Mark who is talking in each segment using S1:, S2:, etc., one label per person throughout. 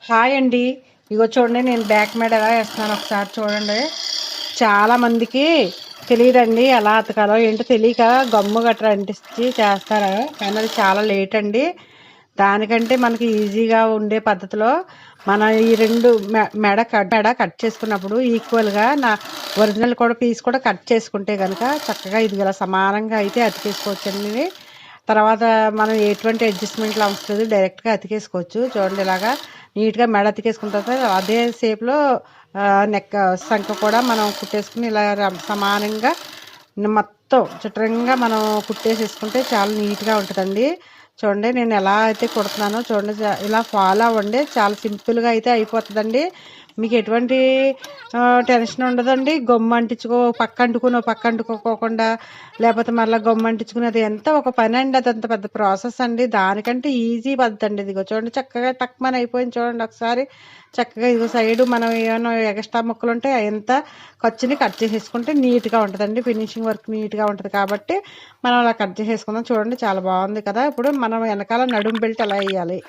S1: Hi అండి. ఇగో చూడండి, నేను బ్యాక్ మెడ ఎలా వేస్తున్నాను ఒకసారి చూడండి. చాలా మందికి తెలియదండి ఎలా అతకాలో ఏంటో తెలియక గమ్ము గట్రా అంటించి చేస్తారు, కానీ అది చాలా లేట్ అండి. దానికంటే మనకి ఈజీగా ఉండే పద్ధతిలో మన ఈ రెండు మెడ కట్ చేసుకున్నప్పుడు ఈక్వల్గా నా ఒరిజినల్ కూడా పీస్ కూడా కట్ చేసుకుంటే కనుక చక్కగా ఇది ఇలా సమానంగా అయితే అతికేసుకోవచ్చండి. తర్వాత మనం ఎటువంటి అడ్జస్ట్మెంట్లు అవసరం లేదు, డైరెక్ట్గా అతికేసుకోవచ్చు. చూడండి, ఇలాగా నీట్గా మెడ అతికేసుకున్న తర్వాత అదే షేప్లో నెక్ సంఖ కూడా మనం కుట్టేసుకుని ఇలా సమానంగా మొత్తం చిత్రంగా మనం కుట్టేసేసుకుంటే చాలా నీట్గా ఉంటుందండి. చూడండి, నేను ఎలా అయితే కుడుతున్నానో చూడండి, ఇలా ఫాలో అవ్వండి. చాలా సింపుల్గా అయితే అయిపోతుందండి. మీకు ఎటువంటి టెన్షన్ ఉండదండి. గమ్ము అంటించుకో పక్క అంటుకుని పక్క అంటుకోకుండా, లేకపోతే మళ్ళీ గమ్ము అంటించుకునేది ఎంత ఒక పని అండి. అదంత పెద్ద ప్రాసెస్ అండి. దానికంటే ఈజీ పద్ధతి అండి. ఇదిగో చూడండి, చక్కగా టక్మని అయిపోయింది. చూడండి ఒకసారి చక్కగా ఇదిగో సైడు మనం ఏమైనా ఎక్స్ట్రా ముక్కలు ఉంటే ఎంత ఖర్చుని కట్ చేసేసుకుంటే నీట్గా ఉంటుందండి. ఫినిషింగ్ వర్క్ నీట్గా ఉంటుంది కాబట్టి మనం అలా కట్ చేసేసుకుందాం. చూడండి, చాలా బాగుంది కదా. ఇప్పుడు మనం వెనకాల నడుము బెల్ట్ ఎలా వేయాలి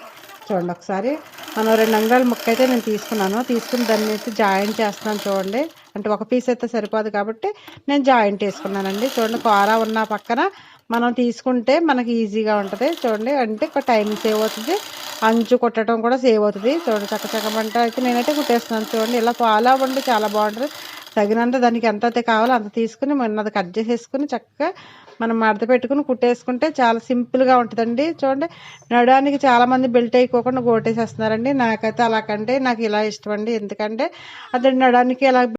S1: చూడండి ఒకసారి. మనం 2 అంగుళాల ముక్క అయితే నేను తీసుకుని దాన్ని అయితే జాయింట్ చేస్తున్నాను. చూడండి, అంటే ఒక పీస్ అయితే సరిపోదు కాబట్టి నేను జాయింట్ వేసుకున్నానండి. చూడండి, కూర ఉన్న పక్కన మనం తీసుకుంటే మనకి ఈజీగా ఉంటుంది. చూడండి, అంటే టైం సేవ్ అవుతుంది, అంచు కుట్టడం కూడా సేవ్ అవుతుంది. చూడండి, చక్కచక్కమంట అయితే నేనైతే కుట్టేస్తున్నాను. చూడండి, ఇలా ఫాలో అవ్వండి, చాలా బాగుంటుంది. తగినంత దానికి ఎంత అయితే కావాలో అంత తీసుకుని మొన్నది కట్ చేసేసుకుని చక్కగా మనం మడత పెట్టుకుని కుట్టేసుకుంటే చాలా సింపుల్గా ఉంటుందండి. చూడండి, నడడానికి చాలామంది బెల్ట్ వేయకోకుండా గోటేసేస్తున్నారండి. నాకైతే అలా కంటే నాకు ఇలా ఇష్టం అండి. ఎందుకంటే అది నడడానికి ఇలా